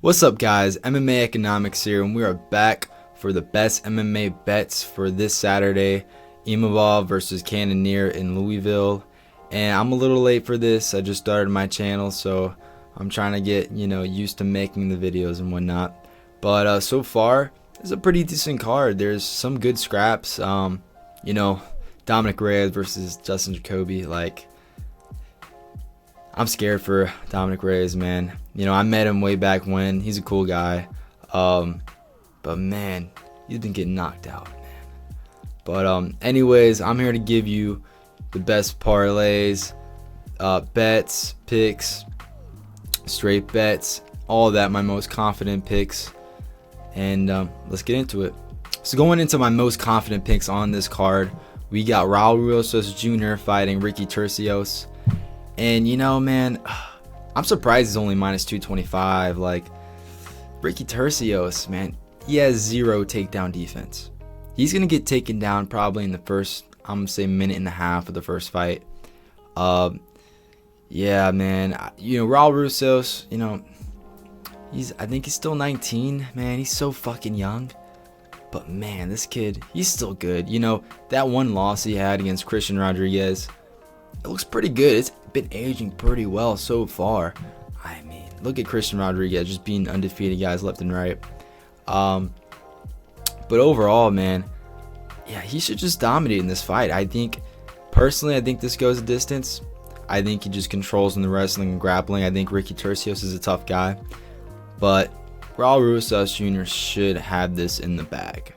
What's up, guys? MMA Economics here, and we are back for the best MMA bets for this Saturday. Imavov versus Cannonier in Louisville. And I'm a little late for this. I just started my channel, so I'm trying to get, used to making the videos and whatnot. But so far, it's a pretty decent card. There's some good scraps. Dominic Reyes versus Justin Jacoby. I'm scared for Dominic Reyes, man. I met him way back when. He's a cool guy. But man, he's been getting knocked out, man. But anyways, I'm here to give you the best parlays, bets, picks, straight bets, all that, my most confident picks. And let's get into it. So going into my most confident picks on this card, we got Raul Rosas Jr. fighting Ricky Turcios. And man, I'm surprised he's only minus 225. Ricky Turcios, man, he has zero takedown defense. He's gonna get taken down probably in the first, I'm gonna say, minute and a half of the first fight. Yeah, man. Raul Rosas, I think he's still 19, man. He's so fucking young. But man, this kid, he's still good. That one loss he had against Christian Rodriguez, it looks pretty good. It's been aging pretty well so far. I mean, look at Christian Rodriguez just being undefeated guys left and right. But overall, man, yeah, he should just dominate in this fight. Personally, I think this goes a distance. I think he just controls in the wrestling and grappling. I think Ricky Turcios is a tough guy. But Raul Rosas Jr. should have this in the bag.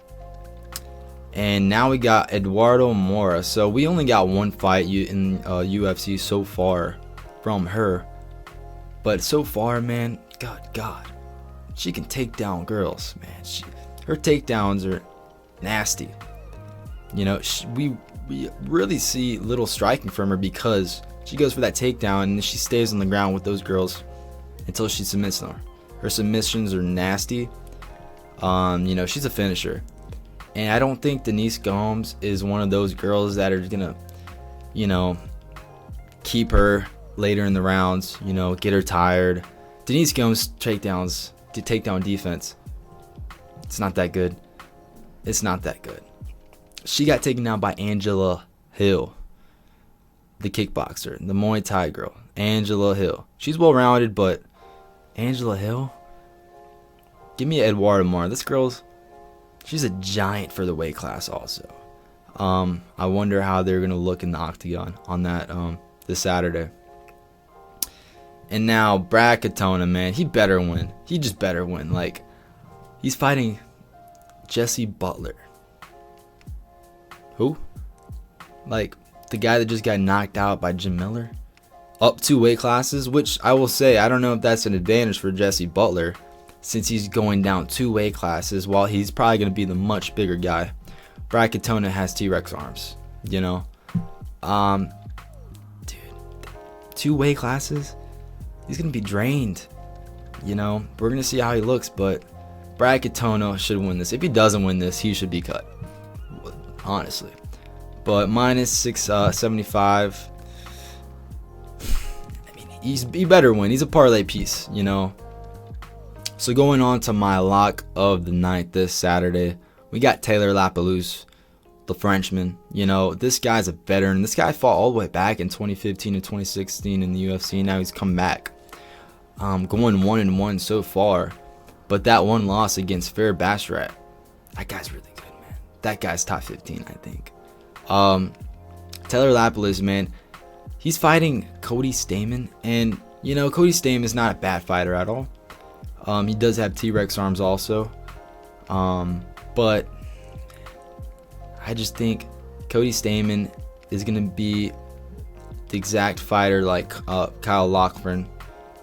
And now we got Eduardo Mora. So we only got one fight in UFC so far from her. But so far, man, God, she can take down girls, man. Her takedowns are nasty. We really see little striking from her because she goes for that takedown and she stays on the ground with those girls until she submits them. Her submissions are nasty. She's a finisher. And I don't think Denise Gomes is one of those girls that are gonna, keep her later in the rounds, get her tired. Denise Gomes' takedown defense, it's not that good. It's not that good. She got taken down by Angela Hill, the kickboxer, the Muay Thai girl, Angela Hill. She's well-rounded, but Angela Hill, give me Eduardo Mora. This girl's, she's a giant for the weight class also. I wonder how they're going to look in the octagon on that this Saturday. And now Brad Katona, man, he better win. He just better win. He's fighting Jesse Butler. Who? The guy that just got knocked out by Jim Miller. Up 2 weight classes, which I will say, I don't know if that's an advantage for Jesse Butler, since he's going down 2 weight classes while he's probably going to be the much bigger guy. Brad Katona has T-Rex arms, Dude, 2 weight classes? He's going to be drained, We're going to see how he looks, but Brad Katona should win this. If he doesn't win this, he should be cut, honestly. But minus 675, he better win. He's a parlay piece, So going on to my lock of the night this Saturday, we got Taylor Lapalus, the Frenchman. This guy's a veteran. This guy fought all the way back in 2015 and 2016 in the UFC. Now he's come back, going 1-1 so far. But that one loss against Fair Basharat, that guy's really good, man. That guy's top 15, I think. Taylor Lapalus, man, he's fighting Cody Stamann, and Cody Stamann is not a bad fighter at all. He does have T-Rex arms also, but I just think Cody Stamann is gonna be the exact fighter like Kyle Loughran,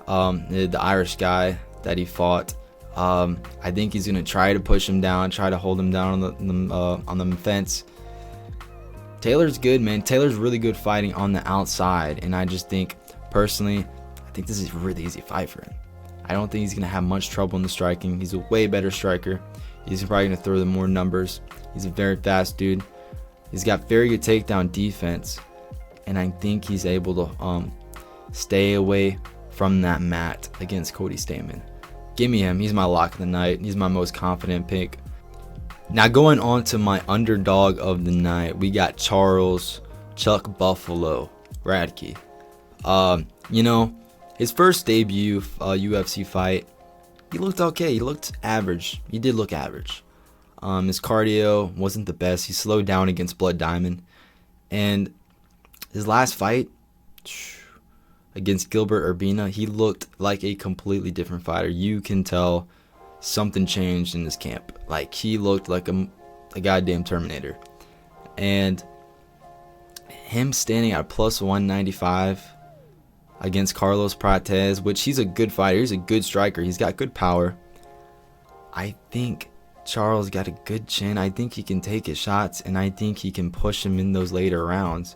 the Irish guy that he fought. I think he's gonna try to push him down, try to hold him down on the fence. Taylor's good, man. Taylor's really good fighting on the outside, and I just think, personally, I think this is a really easy fight for him. I don't think he's going to have much trouble in the striking. He's a way better striker. He's probably going to throw them more numbers. He's a very fast dude. He's got very good takedown defense, and I think he's able to stay away from that mat against Cody Stamann. Give me him. He's my lock of the night. He's my most confident pick. Now going on to my underdog of the night, we got Charles Chuck Buffalo Radke. His first debut UFC fight, he looked okay. He looked average. He did look average. His cardio wasn't the best. He slowed down against Blood Diamond. And his last fight against Gilbert Urbina, he looked like a completely different fighter. You can tell something changed in this camp. Like, he looked like a goddamn Terminator. And him standing at plus 195 against Carlos Prates, which he's a good fighter. He's a good striker. He's got good power. I think Charles got a good chin. I think he can take his shots, and I think he can push him in those later rounds.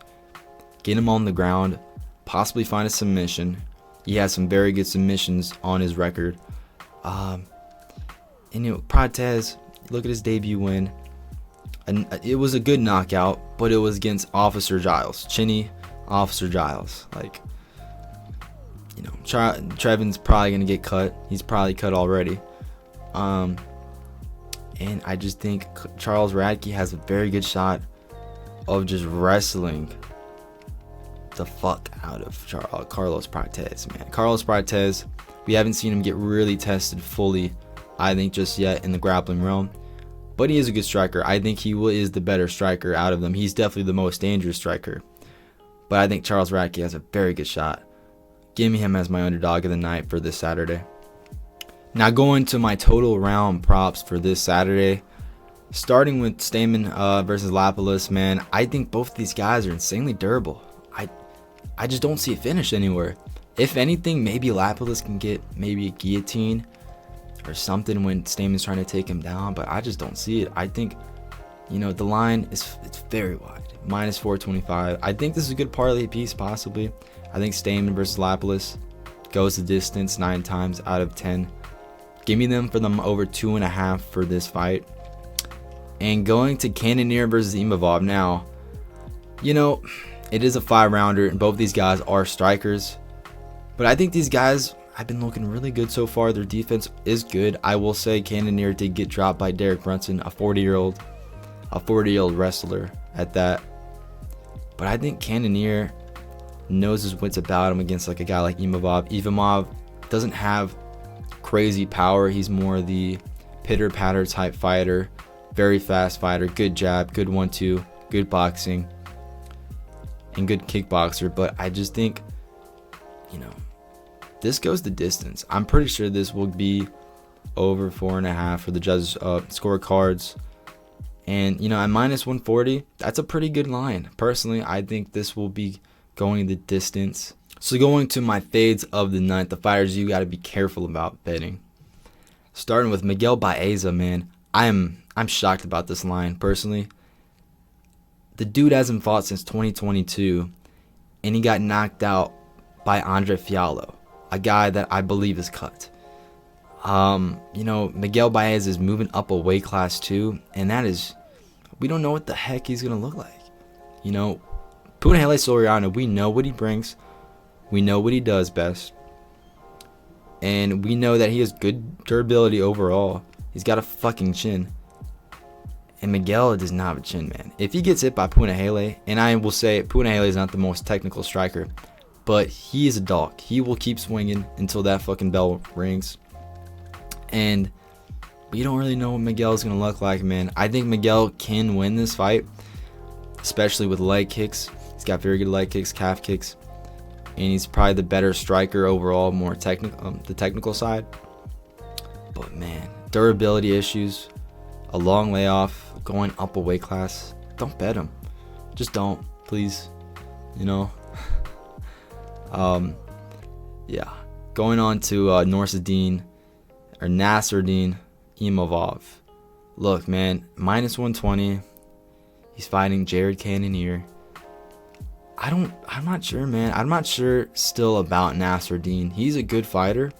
Get him on the ground, possibly find a submission. He has some very good submissions on his record. Prates, look at his debut win. And it was a good knockout, but it was against Officer Giles. Chinny Officer Giles. Trevin's probably going to get cut. He's probably cut already. And I just think Charles Radke has a very good shot of just wrestling the fuck out of Carlos Prates, man. Carlos Prates, we haven't seen him get really tested fully, I think, just yet in the grappling realm. But he is a good striker. I think he is the better striker out of them. He's definitely the most dangerous striker. But I think Charles Radke has a very good shot. Give me him as my underdog of the night for this Saturday. Now going to my total round props for this Saturday. Starting with Stamen versus Lapalus, man. I think both of these guys are insanely durable. I just don't see a finish anywhere. If anything, maybe Lapalus can get maybe a guillotine or something when Stamen's trying to take him down, but I just don't see it. I think, the line it's very wide. Minus 425. I think this is a good parlay piece, possibly. I think Stamen versus Lapalus goes the distance 9 times out of 10. Give me them for them over 2.5 for this fight. And going to Cannonier versus Imavov now. It is a 5-rounder, and both these guys are strikers. But I think these guys have been looking really good so far. Their defense is good. I will say Cannonier did get dropped by Derek Brunson, a 40-year-old wrestler at that. But I think Cannonier knows his wits about him against a guy like Imavov. Imavov doesn't have crazy power. He's more the pitter-patter type fighter. Very fast fighter. Good jab, good 1-2, good boxing, and good kickboxer. But I just think, this goes the distance. I'm pretty sure this will be over 4.5 for the judges' scorecards. And, at minus 140, that's a pretty good line. Personally, I think this will be going the distance. So going to my fades of the night, the fighters you got to be careful about betting. Starting with Miguel Baeza, man. I'm shocked about this line, personally. The dude hasn't fought since 2022, and he got knocked out by Andre Fiallo, a guy that I believe is cut. Miguel Baeza is moving up a weight class too, and we don't know what the heck he's going to look like. Punahele Soriano, we know what he brings. We know what he does best. And we know that he has good durability overall. He's got a fucking chin. And Miguel does not have a chin, man. If he gets hit by Punahele, and I will say Punahele is not the most technical striker, but he is a dog. He will keep swinging until that fucking bell rings. And we don't really know what Miguel is going to look like, man. I think Miguel can win this fight, especially with leg kicks. He's got very good leg kicks, calf kicks. And he's probably the better striker overall, more technical, the technical side. But man, durability issues, a long layoff, going up a weight class. Don't bet him. Just don't, please. Yeah. Going on to Nasruddin Imavov. Look, man, minus 120. He's fighting Jared Cannonier. I'm not sure, man. I'm not sure still about Nasruddin. He's a good fighter.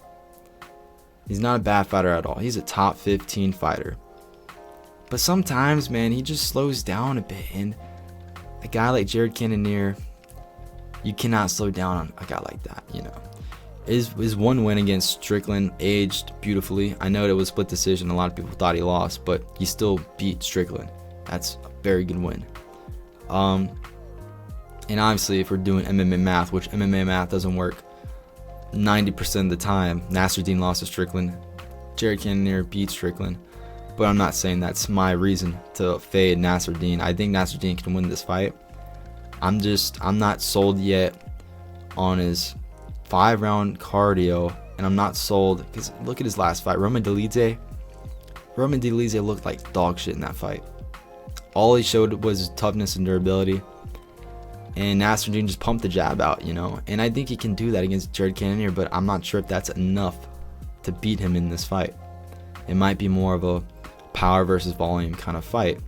He's not a bad fighter at all. He's a top 15 fighter. But sometimes, man, he just slows down a bit. And a guy like Jared Cannonier, you cannot slow down on a guy like that, His one win against Strickland aged beautifully. I know it was split decision. A lot of people thought he lost, but he still beat Strickland. That's a very good win. And obviously, if we're doing MMA math, which MMA math doesn't work 90% of the time, Nasruddin lost to Strickland. Jared Cannonier beat Strickland. But I'm not saying that's my reason to fade Nasruddin. I think Nasruddin can win this fight. I'm not sold yet on his 5-round cardio, and I'm not sold because look at his last fight. Roman Dolidze looked like dog shit in that fight. All he showed was his toughness and durability, and Nasruddin just pumped the jab out, and I think he can do that against Jared Cannonier, but I'm not sure if that's enough to beat him in this fight. It might be more of a power versus volume kind of fight,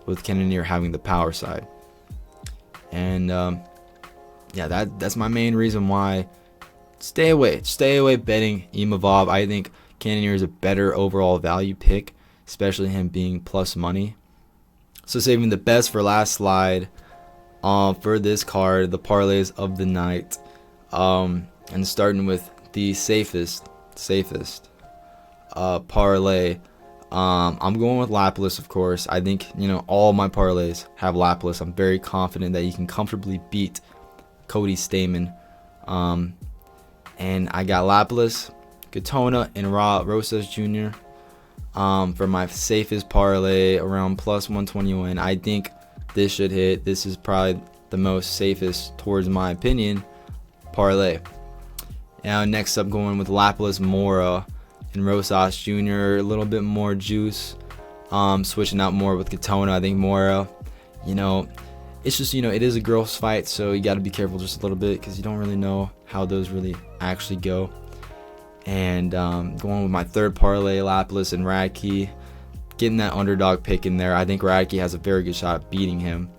with Cannonier having the power side. And that's my main reason why. Stay away betting Imavov. I think Cannonier is a better overall value pick, especially him being plus money. So saving the best for last slide for this card, the parlays of the night, and starting with the safest parlay. I'm going with Lapilus, of course. I think all my parlays have Lapilus. I'm very confident that you can comfortably beat Cody Stamann. And I got Lapilus, Katona, and Rosas Jr. For my safest parlay around plus 120 win. I think this should hit. This is probably the most safest, towards my opinion, parlay. Now next up, going with Lapilus, Mora, and Rosas Jr. A little bit more juice. Switching out more with Katona. I think Mora, it's just, it is a girls fight, so you got to be careful just a little bit because you don't really know how those really actually go. And going with my third parlay, Lapilus and Radke, getting that underdog pick in there. I think Radke has a very good shot at beating him,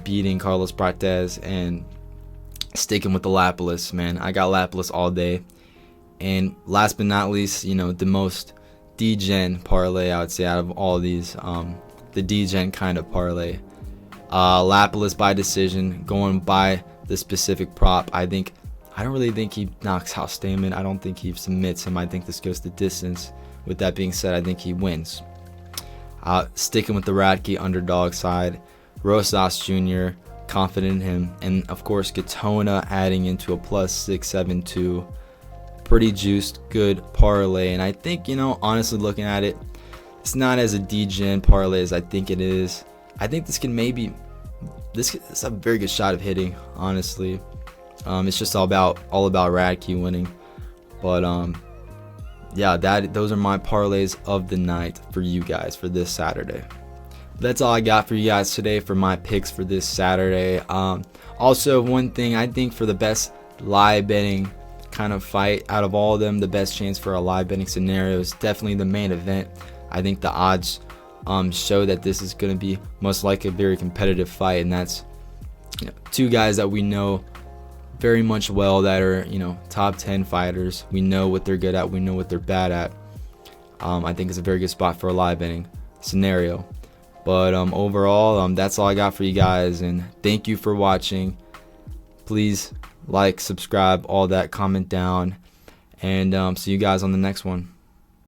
beating Carlos Prates, and sticking with the Lapilus, man. I got Lapilus all day. And last but not least, the most D-gen parlay, I would say, out of all these, the D-gen kind of parlay. Lapilus by decision, going by the specific prop. I don't really think he knocks out Stamann. I don't think he submits him. I think this goes the distance. With that being said, I think he wins. Sticking with the Radke underdog side, Rosas Jr., confident in him, and of course Katona adding into a plus 672. Pretty juiced, good parlay. And I think, honestly looking at it, it's not as a D-gen parlay as I think it is. I think this can this is a very good shot of hitting, honestly. It's just all about Radke winning. But those are my parlays of the night for you guys for this Saturday. That's all I got for you guys today for my picks for this Saturday. Also, one thing, I think for the best live betting kind of fight out of all of them, the best chance for a live betting scenario is definitely the main event. I think the odds show that this is going to be most likely a very competitive fight, and that's two guys that we know very much well, that are top 10 fighters. We know what they're good at, we know what they're bad at. I think it's a very good spot for a live betting scenario. But overall, that's all I got for you guys, and thank you for watching. Please like, subscribe, all that, comment down, and see you guys on the next one.